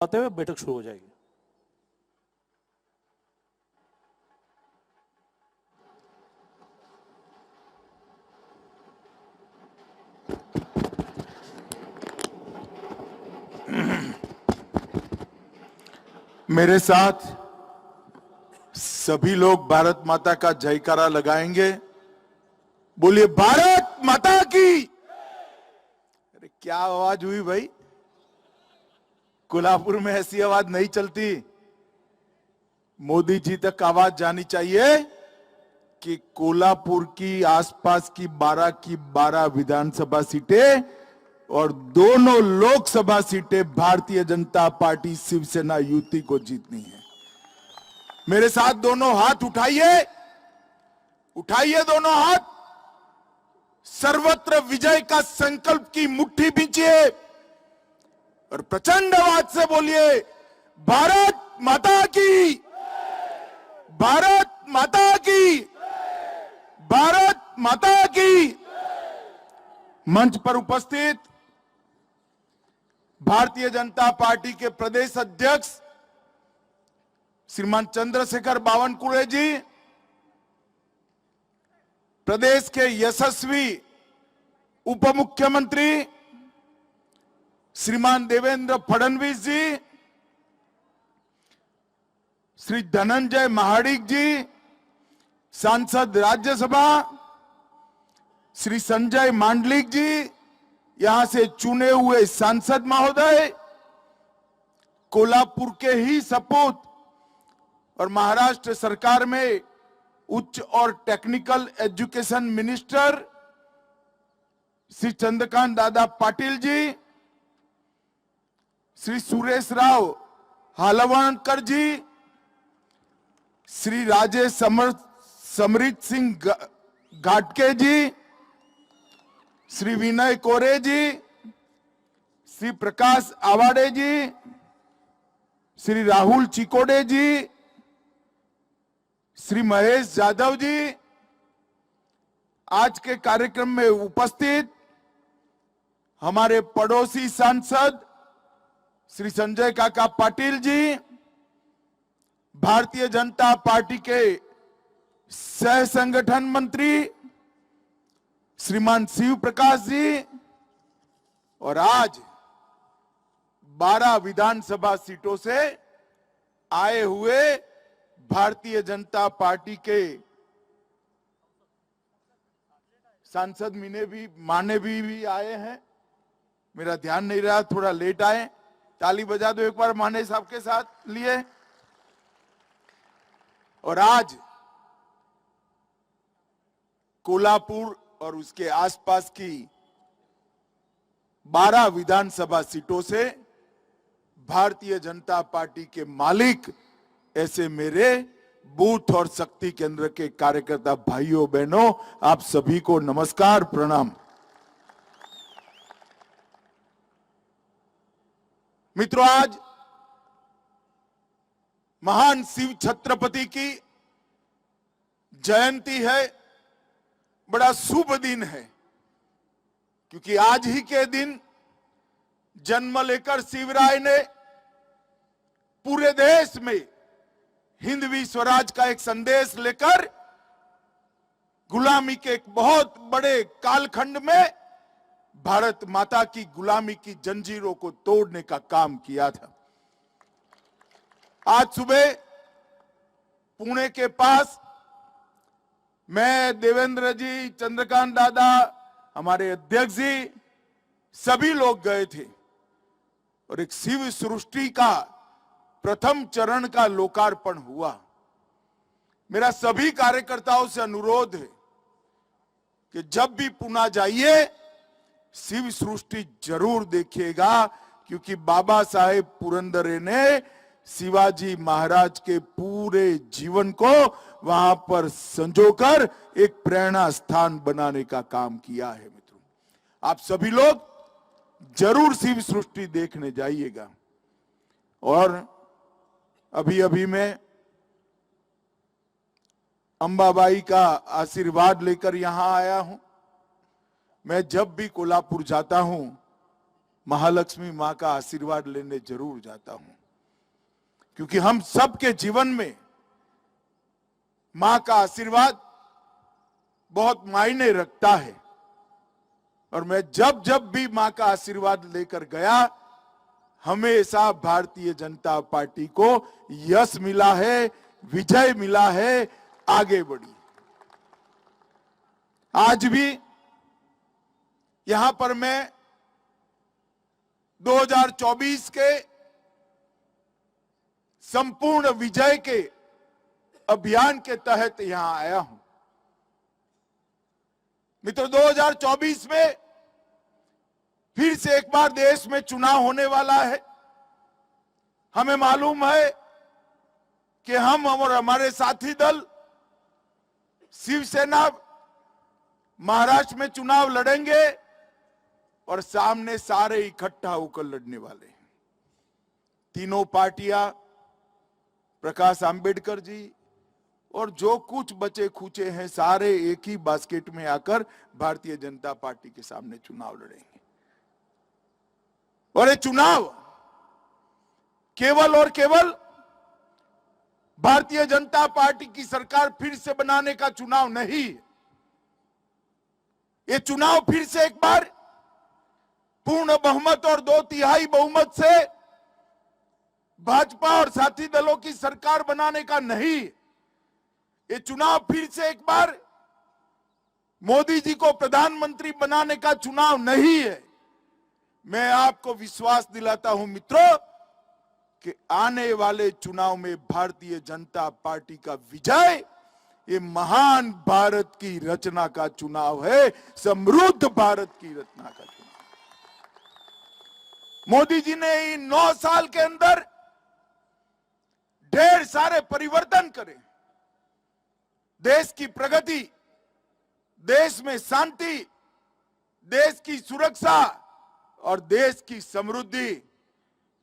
आते हुए बैठक शुरू हो जाएगी। मेरे साथ सभी लोग भारत माता का जयकारा लगाएंगे। बोलिए भारत माता की। अरे क्या आवाज हुई भाई, कोल्हापुर में ऐसी आवाज नहीं चलती। मोदी जी तक आवाज जानी चाहिए कि कोल्हापुर की आसपास की 12 की 12 विधानसभा सीटें और दोनों लोकसभा सीटें भारतीय जनता पार्टी शिवसेना युति को जीतनी है। मेरे साथ दोनों हाथ उठाइए, उठाइए दोनों हाथ, सर्वत्र विजय का संकल्प की मुट्ठी बींचिए और प्रचंड आवाज से बोलिए भारत माता की, भारत माता की, भारत माता की। मंच पर उपस्थित भारतीय जनता पार्टी के प्रदेश अध्यक्ष श्रीमान चंद्रशेखर बावनकुळे जी, प्रदेश के यशस्वी उप मुख्यमंत्री श्रीमान देवेंद्र फडणवीस जी, श्री धनंजय महाडिक जी, सांसद राज्यसभा श्री संजय मांडलिक जी, यहां से चुने हुए सांसद महोदय, कोल्हापुर के ही सपूत और महाराष्ट्र सरकार में उच्च और technical education minister Shri Chandrakant Dada Patil ji, Shri Suresh Rao हालवणकर जी, श्री राजेश समृत सिंह घाटके जी, श्री विनय कोरे जी, श्री प्रकाश आवाडे जी, श्री राहुल चिकोडे जी, श्री महेश जाधव जी, आज के कार्यक्रम में उपस्थित हमारे पड़ोसी सांसद श्री संजय काका पाटिल जी, भारतीय जनता पार्टी के सह संगठन मंत्री श्रीमान शिव प्रकाश जी, और आज 12 विधानसभा सीटों से आए हुए भारतीय जनता पार्टी के सांसद माने भी आए हैं। मेरा ध्यान नहीं रहा, थोड़ा लेट आए। ताली बजा दो एक बार माने साहब के साथ लिए। और आज कोल्हापुर और उसके आसपास की 12 विधानसभा सीटों से भारतीय जनता पार्टी के मालिक ऐसे मेरे बूथ और शक्ति केंद्र के कार्यकर्ता भाइयों बहनों, आप सभी को नमस्कार, प्रणाम। मित्रों, आज महान शिव छत्रपति की जयंती है। बड़ा शुभ दिन है क्योंकि आज ही के दिन जन्म लेकर शिवराय ने पूरे देश में हिंदवी स्वराज का एक संदेश लेकर गुलामी के एक बहुत बड़े कालखंड में भारत माता की गुलामी की जंजीरों को तोड़ने का काम किया था। आज सुबह पुणे के पास मैं, देवेंद्र जी, चंद्रकांत दादा, हमारे अध्यक्ष जी, सभी लोग गए थे और एक शिव सृष्टि का प्रथम चरण का लोकार्पण हुआ। मेरा सभी कार्यकर्ताओं से अनुरोध है कि जब भी पुणे जाइए शिव सृष्टि जरूर देखिएगा, क्योंकि बाबा साहेब पुरंदरे ने शिवाजी महाराज के पूरे जीवन को वहां पर संजोकर एक प्रेरणा स्थान बनाने का काम किया है। मित्रों, आप सभी लोग जरूर शिव सृष्टि देखने जाइएगा। और अभी अभी मैं अंबाबाई का आशीर्वाद लेकर यहां आया हूं। मैं जब भी कोल्हापुर जाता हूं, महालक्ष्मी मां का आशीर्वाद लेने जरूर जाता हूं, क्योंकि हम सबके जीवन में मां का आशीर्वाद बहुत मायने रखता है। और मैं जब जब भी मां का आशीर्वाद लेकर गया, हमेशा भारतीय जनता पार्टी को यश मिला है, विजय मिला है, आगे बढ़ी। आज भी यहां पर मैं 2024 के संपूर्ण विजय के अभियान के तहत यहां आया हूं। मित्रों, 2024 में फिर से एक बार देश में चुनाव होने वाला है। हमें मालूम है कि हम और हमारे साथी दल शिवसेना महाराष्ट्र में चुनाव लड़ेंगे और सामने सारे इकट्ठा होकर लड़ने वाले हैं। तीनों पार्टियां, प्रकाश आंबेडकर जी और जो कुछ बचे खुचे हैं, सारे एक ही बास्केट में आकर भारतीय जनता पार्टी के सामने चुनाव लड़ेंगे। और ये चुनाव केवल और केवल भारतीय जनता पार्टी की सरकार फिर से बनाने का चुनाव नहीं। ये चुनाव फिर से एक बार पूर्ण बहुमत और 2/3 बहुमत से भाजपा और साथी दलों की सरकार बनाने का नहीं। ये चुनाव फिर से एक बार मोदी जी को प्रधानमंत्री बनाने का चुनाव नहीं है। मैं आपको विश्वास दिलाता हूं मित्रों कि आने वाले चुनाव में भारतीय जनता पार्टी का विजय ये महान भारत की रचना का चुनाव है, समृद्ध भारत की रचना का चुनाव। मोदी जी ने इन 9 साल के अंदर ढेर सारे परिवर्तन करे। देश की प्रगति, देश में शांति, देश की सुरक्षा और देश की समृद्धि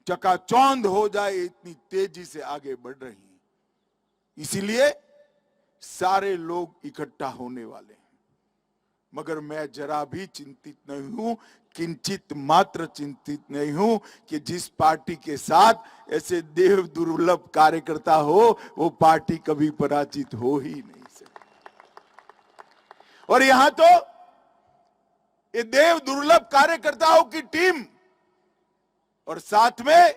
चकाचौंध हो जाए, इतनी तेजी से आगे बढ़ रही है। इसीलिए सारे लोग इकट्ठा होने वाले हैं। मगर मैं जरा भी चिंतित नहीं हूं, किंचित मात्र चिंतित नहीं हूं कि जिस पार्टी के साथ ऐसे देव दुर्लभ कार्यकर्ता हो, वो पार्टी कभी पराजित हो ही नहीं सकती। और यहां तो ये देव दुर्लभ कार्यकर्ताओं की टीम और साथ में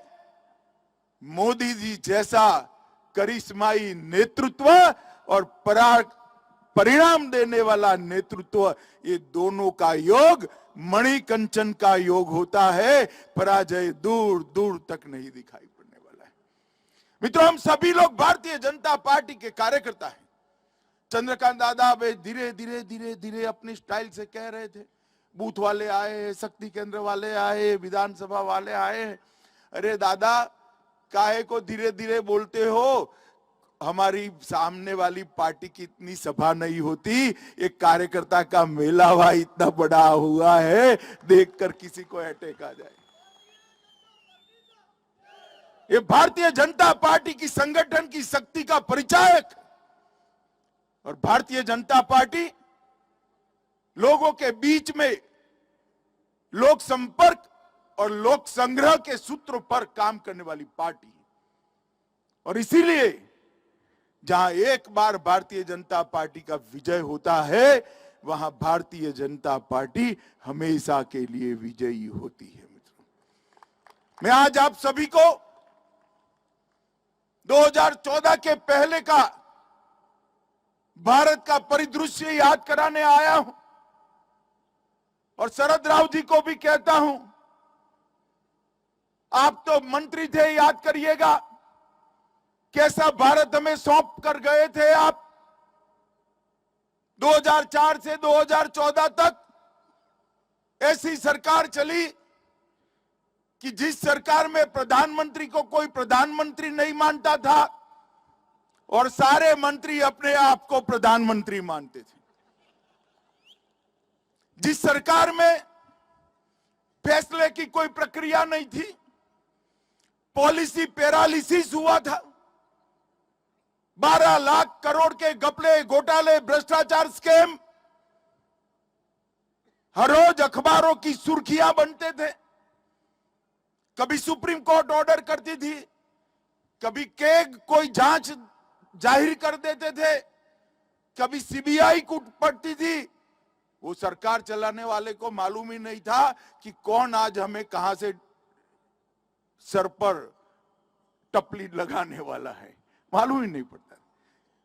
मोदी जी जैसा करिश्माई नेतृत्व और परिणाम देने वाला नेतृत्व, ये दोनों का योग मणिकंचन का योग होता है। पराजय दूर दूर तक नहीं दिखाई पड़ने वाला है। मित्रों, हम सभी लोग भारतीय जनता पार्टी के कार्यकर्ता हैं। चंद्रकांत दादा वे धीरे धीरे धीरे धीरे अपनी स्टाइल से कह रहे थे, बूथ वाले आए, शक्ति केंद्र वाले आए, विधानसभा वाले आए। अरे दादा, काहे को धीरे धीरे बोलते हो? हमारी सामने वाली पार्टी की इतनी सभा नहीं होती, एक कार्यकर्ता का मेला हुआ इतना बड़ा हुआ है, देखकर किसी को अटैक आ जाए। ये भारतीय जनता पार्टी की संगठन की शक्ति का परिचायक। और भारतीय जनता पार्टी लोगों के बीच में लोक संपर्क और लोक संग्रह के सूत्र पर काम करने वाली पार्टी है। और इसीलिए जहां एक बार भारतीय जनता पार्टी का विजय होता है, वहां भारतीय जनता पार्टी हमेशा के लिए विजयी होती है। मित्रों, मैं आज आप सभी को 2014 के पहले का भारत का परिदृश्य याद कराने आया हूं। और शरद राव जी को भी कहता हूं, आप तो मंत्री थे, याद करिएगा कैसा भारत हमें सौंप कर गए थे आप। 2004 से 2014 तक ऐसी सरकार चली कि जिस सरकार में प्रधानमंत्री को कोई प्रधानमंत्री नहीं मानता था और सारे मंत्री अपने आप को प्रधानमंत्री मानते थे। जिस सरकार में फैसले की कोई प्रक्रिया नहीं थी, पॉलिसी पैरालिसिस हुआ था। 12 लाख करोड़ के घपले, घोटाले, भ्रष्टाचार, स्कैम हर रोज अखबारों की सुर्खियां बनते थे। कभी सुप्रीम कोर्ट ऑर्डर करती थी, कभी केग कोई जांच जाहिर कर देते थे, कभी सीबीआई कूट पड़ती थी। वो सरकार चलाने वाले को मालूम ही नहीं था कि कौन आज हमें कहां से सर पर टपली लगाने वाला है, मालूम ही नहीं पड़ता।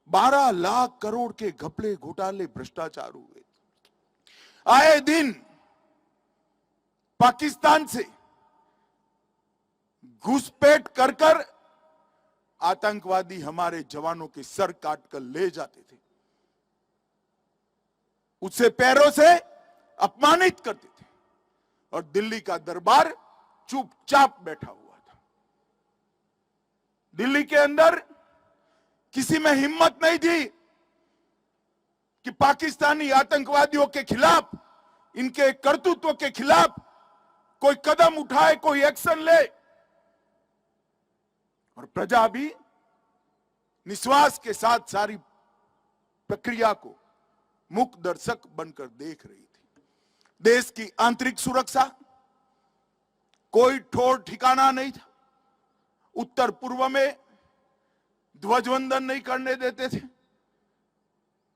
12 लाख करोड़ के घपले घोटाले भ्रष्टाचार हुए। आए दिन पाकिस्तान से घुसपैठ कर कर आतंकवादी हमारे जवानों के सर काट कर ले जाते थे, उससे पैरों से अपमानित करते थे, और दिल्ली का दरबार चुपचाप बैठा हुआ था। दिल्ली के अंदर किसी में हिम्मत नहीं थी कि पाकिस्तानी आतंकवादियों के खिलाफ, इनके करतूतों के खिलाफ कोई कदम उठाए, कोई एक्शन ले। और प्रजा भी निश्वास के साथ सारी प्रक्रिया को मूक दर्शक बनकर देख रही थी। देश की आंतरिक सुरक्षा कोई ठोर ठिकाना नहीं था। उत्तर पूर्व में ध्वजवंदन नहीं करने देते थे,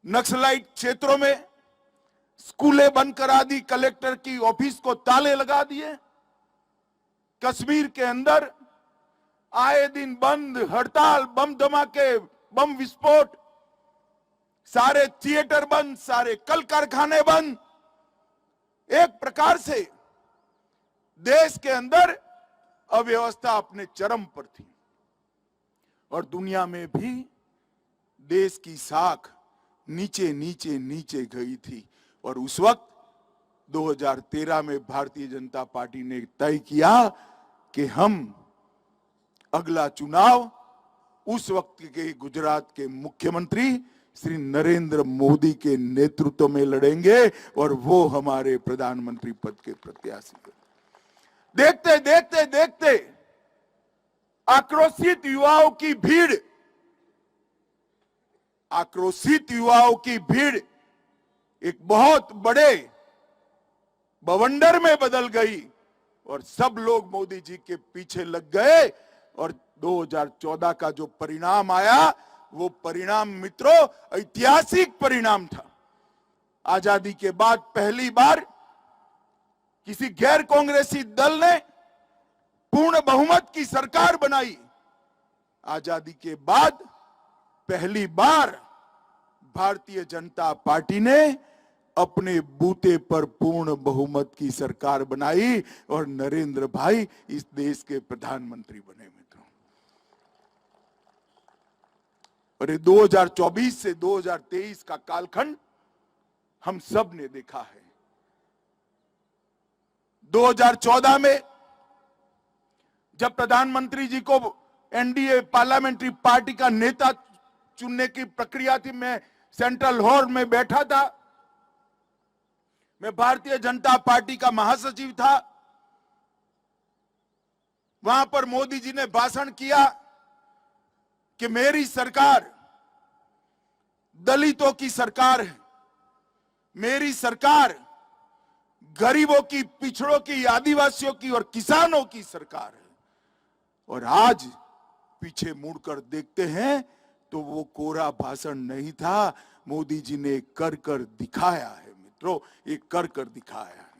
नक्सलाइट क्षेत्रों में स्कूलें बंद करा दी, कलेक्टर की ऑफिस को ताले लगा दिए। कश्मीर के अंदर आए दिन बंद, हड़ताल, बम धमाके, बम विस्फोट, सारे थिएटर बंद, सारे कल कारखाने बंद। एक प्रकार से देश के अंदर अव्यवस्था अपने चरम पर थी, और दुनिया में भी देश की साख नीचे नीचे नीचे गई थी। और उस वक्त 2013 में भारतीय जनता पार्टी ने तय किया कि हम अगला चुनाव उस वक्त के गुजरात के मुख्यमंत्री श्री नरेंद्र मोदी के नेतृत्व में लड़ेंगे, और वो हमारे प्रधानमंत्री पद के प्रत्याशी हैं। देखते देखते देखते आक्रोशित युवाओं की भीड़, आक्रोशित युवाओं की भीड़ एक बहुत बड़े बवंडर में बदल गई, और सब लोग मोदी जी के पीछे लग गए। और 2014 का जो परिणाम आया, वो परिणाम मित्रों ऐतिहासिक परिणाम था। आजादी के बाद पहली बार किसी गैर कांग्रेसी दल ने पूर्ण बहुमत की सरकार बनाई। आजादी के बाद पहली बार भारतीय जनता पार्टी ने अपने बूते पर पूर्ण बहुमत की सरकार बनाई, और नरेंद्र भाई इस देश के प्रधानमंत्री बने मित्रों। और 2024 से 2023 का कालखंड हम सब ने देखा है। 2014 में जब प्रधानमंत्री जी को एनडीए पार्लियामेंट्री पार्टी का नेता चुनने की प्रक्रिया थी, मैं सेंट्रल हॉल में बैठा था, मैं भारतीय जनता पार्टी का महासचिव था। वहां पर मोदी जी ने भाषण किया कि मेरी सरकार दलितों की सरकार है, मेरी सरकार गरीबों की, पिछड़ों की, आदिवासियों की और किसानों की सरकार है। और आज पीछे मुड़कर देखते हैं तो वो कोरा भाषण नहीं था, मोदी जी ने कर कर दिखाया है मित्रों, ये कर कर दिखाया है।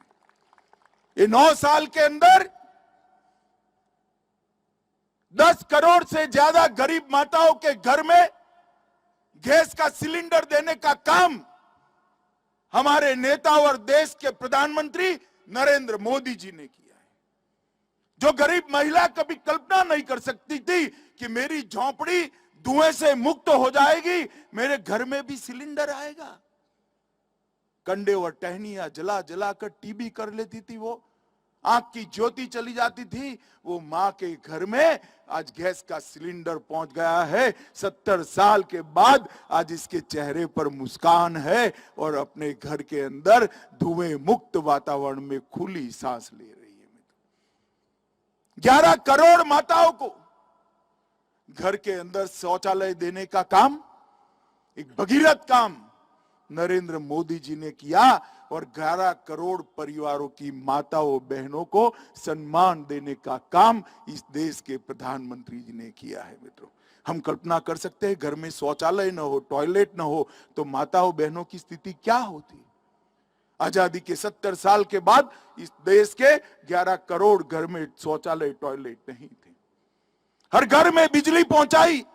ये 9 साल के अंदर 10 करोड़ से ज्यादा गरीब माताओं के घर में गैस का सिलेंडर देने का काम हमारे नेता और देश के प्रधानमंत्री नरेंद्र मोदी जी ने किया है। जो गरीब महिला कभी कल्पना नहीं कर सकती थी कि मेरी झोंपड़ी धुएं से मुक्त हो जाएगी, मेरे घर में भी सिलेंडर आएगा। कंडे और टहनियां जला जला कर टीबी कर लेती थी, वो आंख की ज्योति चली जाती थी, वो मां के घर में आज गैस का सिलेंडर पहुंच गया है। 70 साल के बाद आज इसके चेहरे पर मुस्कान है, और अपने घर के अंदर धुएं मुक्त वातावरण में खुली सांस ले रही है। 11 करोड़ माताओं को घर के अंदर शौचालय देने का काम, एक भगीरथ काम नरेंद्र मोदी जी ने किया, और 11 करोड़ परिवारों की माताओं बहनों को सम्मान देने का काम इस देश के प्रधानमंत्री जी ने किया है। मित्रों, हम कल्पना कर सकते हैं घर में शौचालय न हो, टॉयलेट न हो तो माताओं बहनों की स्थिति क्या होती। आजादी के 70 साल के बाद इस देश के 11 करोड़ घर में शौचालय टॉयलेट नहीं थे। हर घर में बिजली पहुंचाई,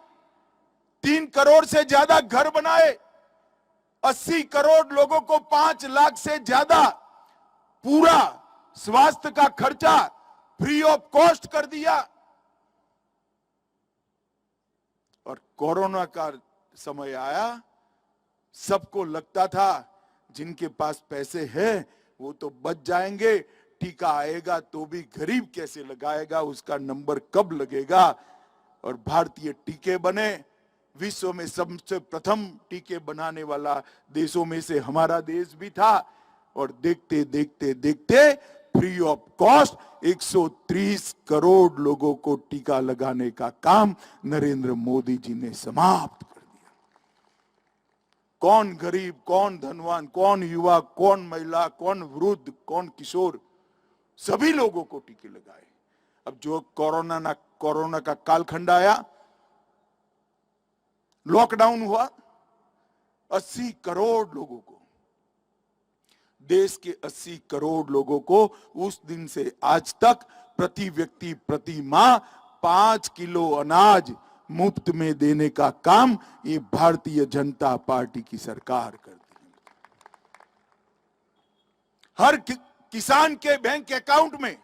3 करोड़ से ज्यादा घर बनाए, 80 करोड़ लोगों को 5 लाख से ज्यादा पूरा स्वास्थ्य का खर्चा फ्री ऑफ कॉस्ट कर दिया। और कोरोना का समय आया, सबको लगता था जिनके पास पैसे हैं वो तो बच जाएंगे, टीका आएगा तो भी गरीब कैसे लगाएगा, उसका नंबर कब लगेगा। और भारतीय टीके बने, विश्व में सबसे प्रथम टीके बनाने वाला देशों में से हमारा देश भी था। और देखते देखते देखते फ्री ऑफ कॉस्ट 130 करोड़ लोगों को टीका लगाने का काम नरेंद्र मोदी जी ने समाप्त कर दिया। कौन गरीब, कौन धनवान, कौन युवा, कौन महिला, कौन वृद्ध, कौन किशोर, सभी लोगों को टीके लगाए। अब जो कोरोना का कालखंड आया, लॉकडाउन हुआ, 80 करोड़ लोगों को, देश के 80 करोड़ लोगों को उस दिन से आज तक प्रति व्यक्ति प्रति माह 5 किलो अनाज मुफ्त में देने का काम ये भारतीय जनता पार्टी की सरकार करती है। हर किसान के बैंक अकाउंट में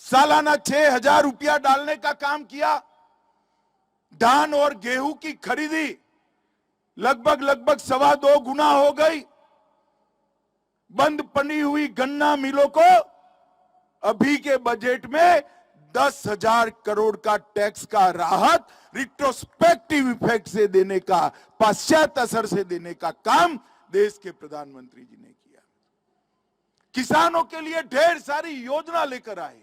सालाना 6,000 रुपया डालने का काम किया। धान और गेहूं की खरीदी लगभग 2.25 गुना हो गई। बंद पड़ी हुई गन्ना मिलों को अभी के बजट में 10,000 करोड़ का टैक्स का राहत रिट्रोस्पेक्टिव इफेक्ट से देने का, पश्चात असर से देने का काम देश के प्रधानमंत्री जी ने किया। किसानों के लिए ढेर सारी योजना लेकर आए।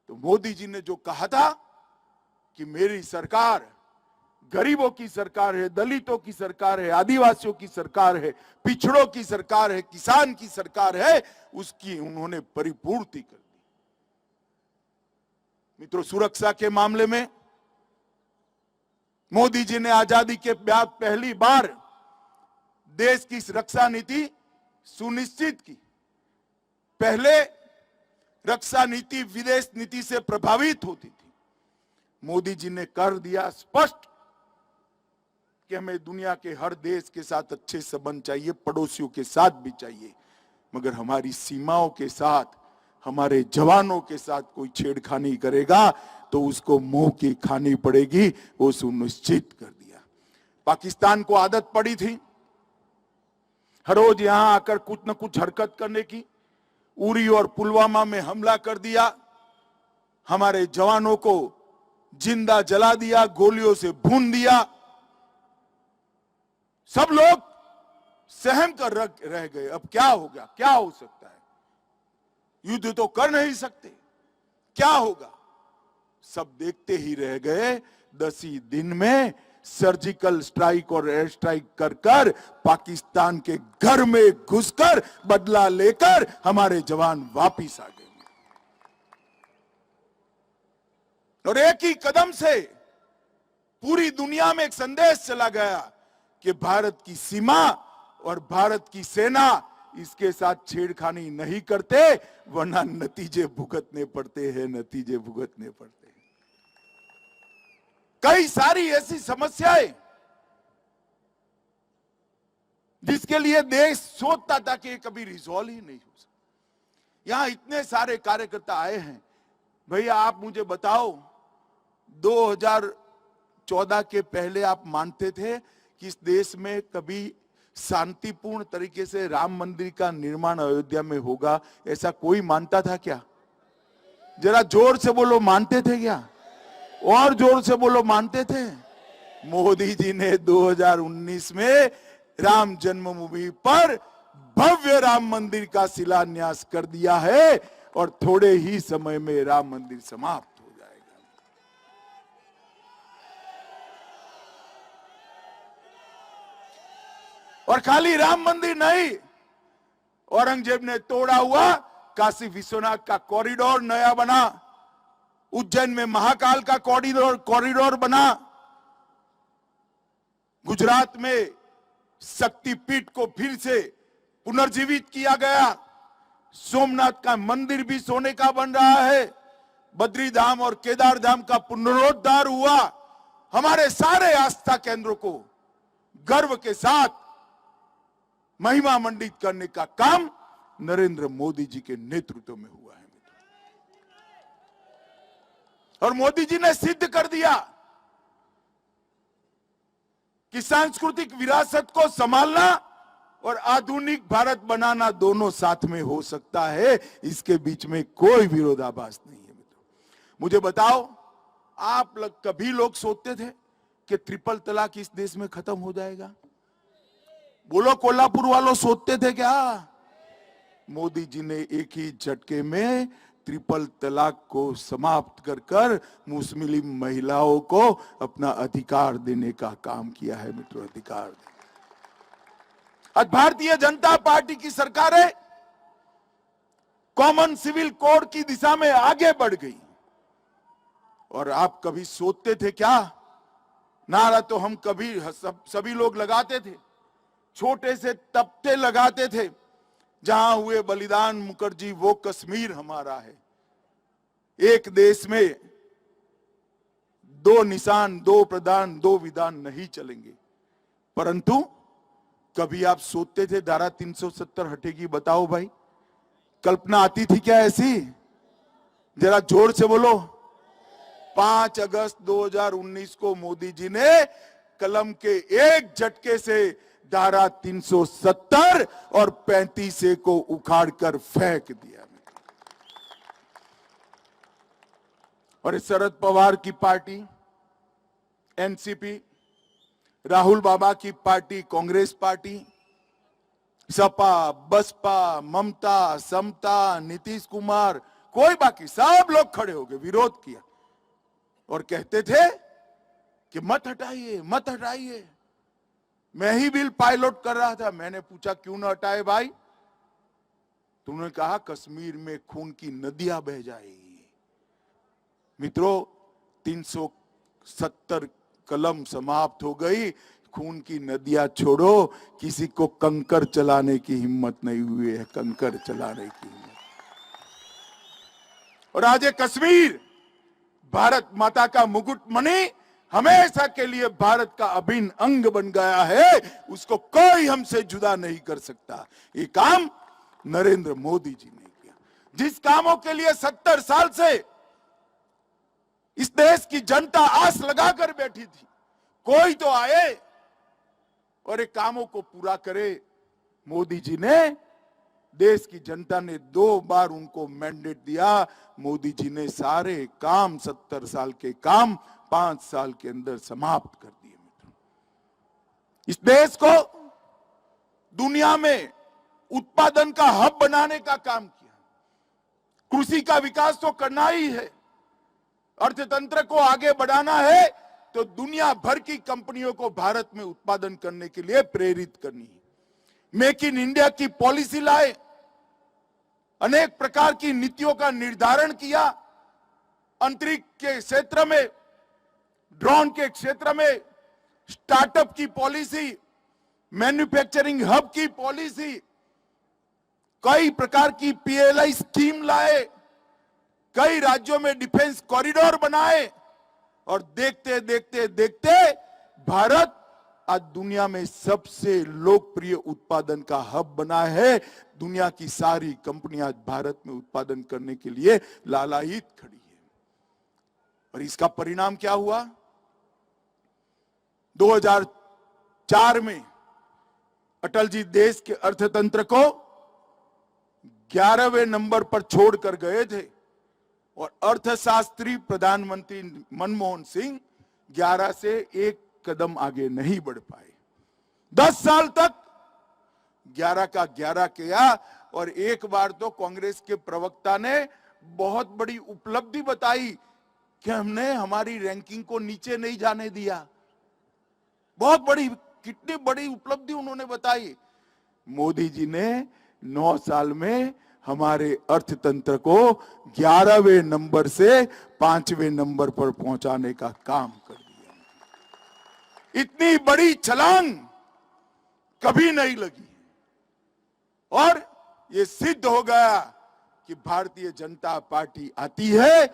तो मोदी जी ने जो कहा था कि मेरी सरकार गरीबों की सरकार है, दलितों की सरकार है, आदिवासियों की सरकार है, पिछड़ों की सरकार है, किसान की सरकार है, उसकी उन्होंने परिपूर्ति कर दी। मित्रों, सुरक्षा के मामले में मोदी जी ने आजादी के बाद पहली बार देश की रक्षा नीति सुनिश्चित की। पहले रक्षा नीति विदेश नीति से प्रभावित होती थी। मोदी जी ने कर दिया स्पष्ट कि हमें दुनिया के हर देश के साथ अच्छे संबंध चाहिए, पड़ोसियों के साथ भी चाहिए, मगर हमारी सीमाओं के साथ, हमारे जवानों के साथ कोई छेड़खानी करेगा तो उसको मुंह की खानी पड़ेगी, वो सुनिश्चित कर दिया। पाकिस्तान को आदत पड़ी थी हर रोज यहां आकर कुछ न कुछ हरकत करने की। उरी और पुलवामा में हमला कर दिया, हमारे जवानों को जिंदा जला दिया, गोलियों से भून दिया। सब लोग सहम कर रह गए। अब क्या हो गया, क्या हो सकता है, युद्ध तो कर नहीं सकते, क्या होगा। सब देखते ही रह गए। 10 ही दिन में सर्जिकल स्ट्राइक और एयर स्ट्राइक कर कर पाकिस्तान के घर में घुसकर बदला लेकर हमारे जवान वापिस आ गए। और एक ही कदम से पूरी दुनिया में एक संदेश चला गया कि भारत की सीमा और भारत की सेना इसके साथ छेड़खानी नहीं करते, वरना नतीजे भुगतने पड़ते हैं, नतीजे भुगतने पड़ते हैं। कई सारी ऐसी समस्याएं जिसके लिए देश सोचता था कि कभी रिजॉल्व ही नहीं हो सकता। यहां इतने सारे कार्यकर्ता आए हैं। भैया आप मुझे बताओ, 2014 के पहले आप मानते थे कि इस देश में कभी शांतिपूर्ण तरीके से राम मंदिर का निर्माण अयोध्या में होगा? ऐसा कोई मानता था क्या? जरा जोर से बोलो, मानते थे क्या? और जोर से बोलो, मानते थे? मोदी जी ने 2019 में राम जन्मभूमि पर भव्य राम मंदिर का शिलान्यास कर दिया है और थोड़े ही समय में राम मंदिर समाप्त हो जाएगा। और खाली राम मंदिर नहीं, औरंगजेब ने तोड़ा हुआ काशी विश्वनाथ का कॉरिडोर नया बना, उज्जैन में महाकाल का कॉरिडोर बना, गुजरात में शक्तिपीठ को फिर से पुनर्जीवित किया गया, सोमनाथ का मंदिर भी सोने का बन रहा है, बद्री धाम और केदार धाम का पुनरुद्धार हुआ। हमारे सारे आस्था केंद्रों को गर्व के साथ महिमा मंडित करने का काम नरेंद्र मोदी जी के नेतृत्व में हुआ है। और मोदी जी ने सिद्ध कर दिया कि सांस्कृतिक विरासत को संभालना और आधुनिक भारत बनाना दोनों साथ में हो सकता है, इसके बीच में कोई विरोधाभास नहीं है। मुझे बताओ, आप कभी लोग सोचते थे कि ट्रिपल तलाक इस देश में खत्म हो जाएगा? बोलो, कोल्हापुर वालों सोचते थे क्या? मोदी जी ने एक ही झटके में ट्रिपल तलाक को समाप्त कर मुस्लिम महिलाओं को अपना अधिकार देने का काम किया है। मित्रों, अधिकार आज भारतीय जनता पार्टी की सरकार है, कॉमन सिविल कोड की दिशा में आगे बढ़ गई। और आप कभी सोचते थे क्या? नारा तो हम कभी सभी लोग लगाते थे, छोटे से तख्ते लगाते थे, जहां हुए बलिदान मुखर्जी वो कश्मीर हमारा है। एक देश में दो निशान, दो प्रधान, दो विधान नहीं चलेंगे। परंतु कभी आप सोचते थे धारा 370 हटेगी? बताओ भाई, कल्पना आती थी क्या ऐसी? जरा जोर से बोलो। 5 अगस्त 2019 को मोदी जी ने कलम के एक झटके से धारा 370 और 35 को उखाड़कर फेंक दिया। और शरद पवार की पार्टी एनसीपी, राहुल बाबा की पार्टी कांग्रेस पार्टी, सपा, बसपा, ममता, समता, नीतीश कुमार, कोई बाकी सब लोग खड़े हो गए, विरोध किया और कहते थे कि मत हटाइए, मत हटाइए। मैं ही बिल पायलट कर रहा था, मैंने पूछा क्यों ना हटाए भाई? तुमने कहा कश्मीर में खून की नदियां बह जाएगी। मित्रों, 370 कलम समाप्त हो गई, खून की नदियां छोड़ो, किसी को कंकर चलाने की हिम्मत नहीं हुई है, कंकर चलाने की हिम्मत। और आज ये कश्मीर भारत माता का मुकुट मणि हमेशा के लिए भारत का अभिन्न अंग बन गया है, उसको कोई हमसे जुदा नहीं कर सकता। ये काम नरेंद्र मोदी जी ने किया। जिस कामों के लिए 70 साल से इस देश की जनता आस लगाकर बैठी थी, कोई तो आए और एक कामों को पूरा करे। मोदी जी ने, देश की जनता ने 2 बार उनको मैंडेट दिया। मोदी जी ने सारे काम, 70 साल के काम 5 साल के अंदर समाप्त कर दिए। इस देश को दुनिया में उत्पादन का हब बनाने का काम किया। कृषि का विकास तो करना ही है, अर्थतंत्र को आगे बढ़ाना है, तो दुनिया भर की कंपनियों को भारत में उत्पादन करने के लिए प्रेरित करनी है। मेक इन इंडिया की पॉलिसी लाए, अनेक प्रकार की नीतियों का निर्धारण किया, अंतरिक्ष के क्षेत्र में, ड्रोन के क्षेत्र में स्टार्टअप की पॉलिसी, मैन्युफैक्चरिंग हब की पॉलिसी, कई प्रकार की पीएलआई स्कीम लाए, कई राज्यों में डिफेंस कॉरिडोर बनाए और देखते देखते देखते भारत आज दुनिया में सबसे लोकप्रिय उत्पादन का हब बना है। दुनिया की सारी कंपनियां आज भारत में उत्पादन करने के लिए लालायित खड़ी है। और इसका परिणाम क्या हुआ? 2004 में अटल जी देश के अर्थतंत्र को 11वें नंबर पर छोड़कर गए थे और अर्थशास्त्री प्रधानमंत्री मनमोहन सिंह 11 से 1 कदम आगे नहीं बढ़ पाए। 10 साल तक 11 का 11 किया और एक बार तो कांग्रेस के प्रवक्ता ने बहुत बड़ी उपलब्धि बताई कि हमने हमारी रैंकिंग को नीचे नहीं जाने दिया। बहुत बड़ी, कितनी बड़ी उपलब्धि उन्होंने बताई। मोदी जी ने 9 साल में हमारे अर्थतंत्र को 11वें नंबर से 5वें नंबर पर पहुंचाने का काम कर दिया। इतनी बड़ी छलांग कभी नहीं लगी और ये सिद्ध हो गया कि भारतीय जनता पार्टी आती है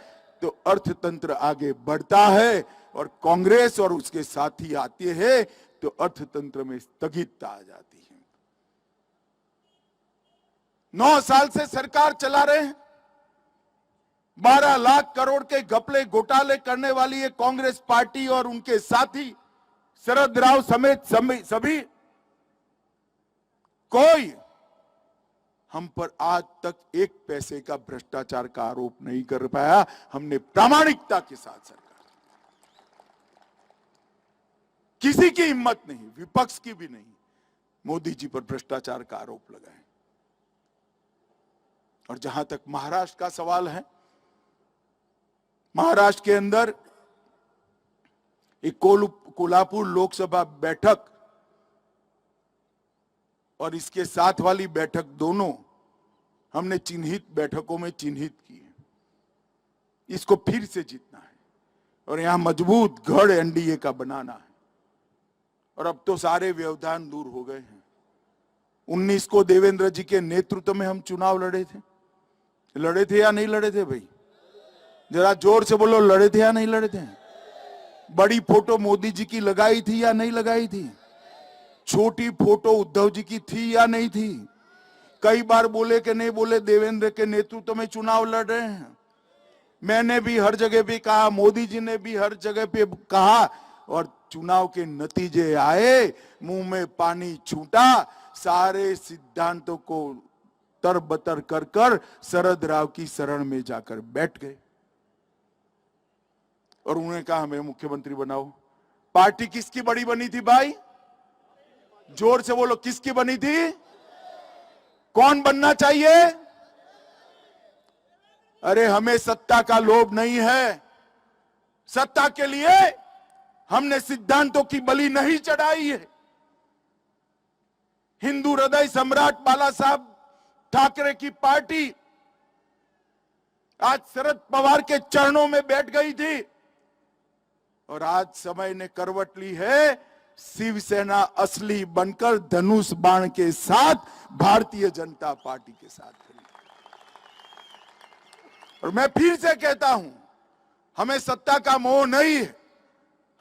तो अर्थतंत्र आगे बढ़ता है और कांग्रेस और उसके साथी आते हैं तो अर्थतंत्र में स्थगितता आ जाती है। 9 साल से सरकार चला रहे हैं। 12 लाख करोड़ के घपले घोटाले करने वाली ये कांग्रेस पार्टी और उनके साथी शरद राव समेत सभी कोई हम पर आज तक एक पैसे का भ्रष्टाचार का आरोप नहीं कर पाया। हमने प्रामाणिकता के साथ सरकार, किसी की हिम्मत नहीं, विपक्ष की भी नहीं, मोदी जी पर भ्रष्टाचार का आरोप लगाए। और जहां तक महाराष्ट्र का सवाल है, महाराष्ट्र के अंदर एक कोल्हापुर लोकसभा बैठक और इसके साथ वाली बैठक दोनों हमने चिन्हित बैठकों में चिन्हित की है। इसको फिर से जीतना है और यहां मजबूत गढ़ एनडीए का बनाना है। और अब तो सारे व्यवधान दूर हो गए हैं। 19 को देवेंद्र जी के नेतृत्व में हम चुनाव लड़े थे या नहीं लड़े थे भाई? जरा जोर से बोलो, लड़े थे या नहीं लड़े थे? बड़ी फोटो मोदी जी की लगाई थी या नहीं लगाई थी? छोटी फोटो उद्धव जी की थी या नहीं थी? कई बार बोले कि नहीं बोले देवेंद्र के नेतृत्व में चुनाव लड़ रहे हैं। मैंने भी हर जगह पे कहा, मोदी जी ने भी हर जगह पे कहा और चुनाव के नतीजे आए, मुंह में पानी छूटा, सारे सिद्धांतों को तरबतर कर कर शरद राव की शरण में जाकर बैठ गए और उन्होंने कहा हमें मुख्यमंत्री बनाओ। पार्टी किसकी बड़ी बनी थी भाई? जोर से बोलो, किसकी बनी थी? कौन बनना चाहिए? अरे हमें सत्ता का लोभ नहीं है। सत्ता के लिए हमने सिद्धांतों की बलि नहीं चढ़ाई है। हिंदू हृदय सम्राट बाला साहब ठाकरे की पार्टी आज शरद पवार के चरणों में बैठ गई थी और आज समय ने करवट ली है। शिवसेना असली बनकर धनुष बाण के साथ भारतीय जनता पार्टी के साथ खड़ी। और मैं फिर से कहता हूं, हमें सत्ता का मोह नहीं है।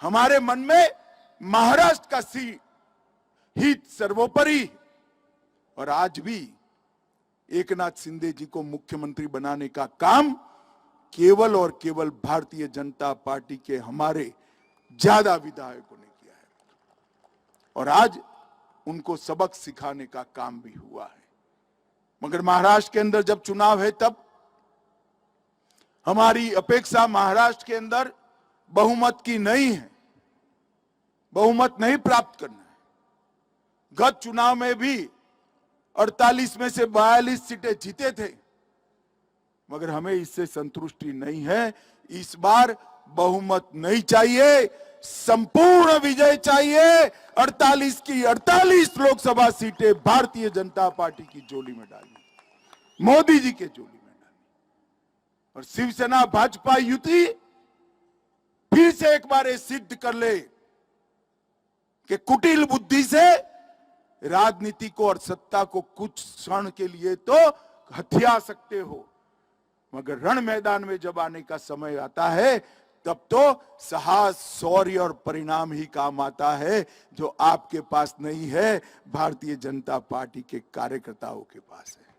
हमारे मन में महाराष्ट्र का हित सर्वोपरि। और आज भी एकनाथ शिंदे जी को मुख्यमंत्री बनाने का काम केवल और केवल भारतीय जनता पार्टी के हमारे ज्यादा विधायकों ने किया है और आज उनको सबक सिखाने का काम भी हुआ है। मगर महाराष्ट्र के अंदर जब चुनाव है तब हमारी अपेक्षा महाराष्ट्र के अंदर बहुमत की नहीं है, बहुमत नहीं प्राप्त करना है। गत चुनाव में भी 48 में से 42 सीटें जीते थे, मगर हमें इससे संतुष्टि नहीं है। इस बार बहुमत नहीं चाहिए, संपूर्ण विजय चाहिए। 48 की 48 लोकसभा सीटें भारतीय जनता पार्टी की झोली में डाली, मोदी जी के झोली में डाली। और शिवसेना भाजपा युति फिर से एक बार ये सिद्ध कर ले कि कुटिल बुद्धि से राजनीति को और सत्ता को कुछ क्षण के लिए तो हथिया सकते हो, मगर रण मैदान में जब आने का समय आता है तब तो साहस, शौर्य और परिणाम ही काम आता है, जो आपके पास नहीं है, भारतीय जनता पार्टी के कार्यकर्ताओं के पास है।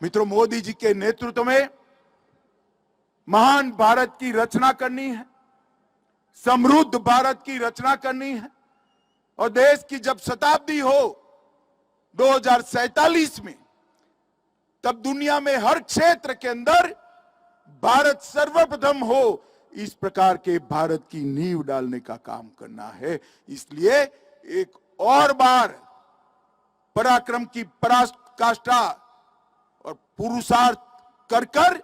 मित्रों, मोदी जी के नेतृत्व में महान भारत की रचना करनी है, समृद्ध भारत की रचना करनी है और देश की जब शताब्दी हो 2047 में, तब दुनिया में हर क्षेत्र के अंदर भारत सर्वप्रथम हो, इस प्रकार के भारत की नींव डालने का काम करना है। इसलिए एक और बार पराक्रम की पराकाष्ठा और पुरुषार्थ कर कर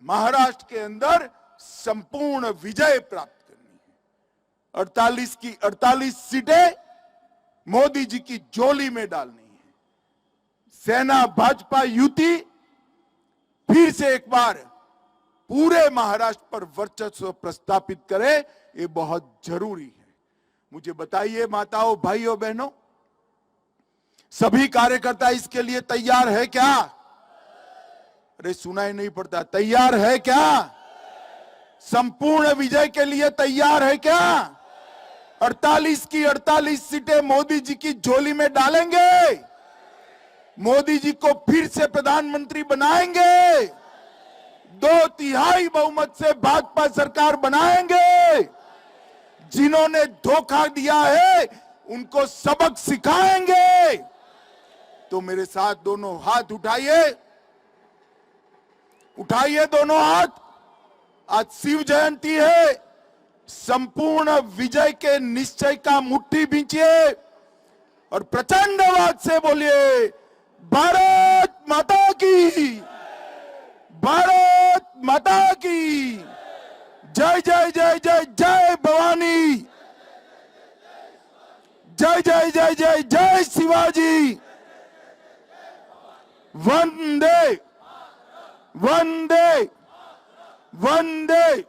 महाराष्ट्र के अंदर संपूर्ण विजय प्राप्त करनी है। 48 की 48 सीटें मोदी जी की झोली में डालनी है। सेना भाजपा युति फिर से एक बार पूरे महाराष्ट्र पर वर्चस्व प्रस्थापित करे, ये बहुत जरूरी है। मुझे बताइए माताओं, भाइयों, बहनों, सभी कार्यकर्ता इसके लिए तैयार है क्या? अरे सुनाई नहीं पड़ता, तैयार है क्या? संपूर्ण विजय के लिए तैयार है क्या? 48 की 48 सीटें मोदी जी की झोली में डालेंगे, मोदी जी को फिर से प्रधानमंत्री बनाएंगे, 2/3 बहुमत से भाजपा सरकार बनाएंगे, जिन्होंने धोखा दिया है उनको सबक सिखाएंगे। तो मेरे साथ दोनों हाथ उठाइए, उठाइए दोनों हाथ। आज शिव जयंती है, संपूर्ण विजय के निश्चय का मुट्ठी बींचिए और प्रचंड आवाज से बोलिए, भारत माता की, भारत माता की जय जय जय जय जय भवानी, जय जय जय जय जय शिवाजी, वंदे वंदे वंदे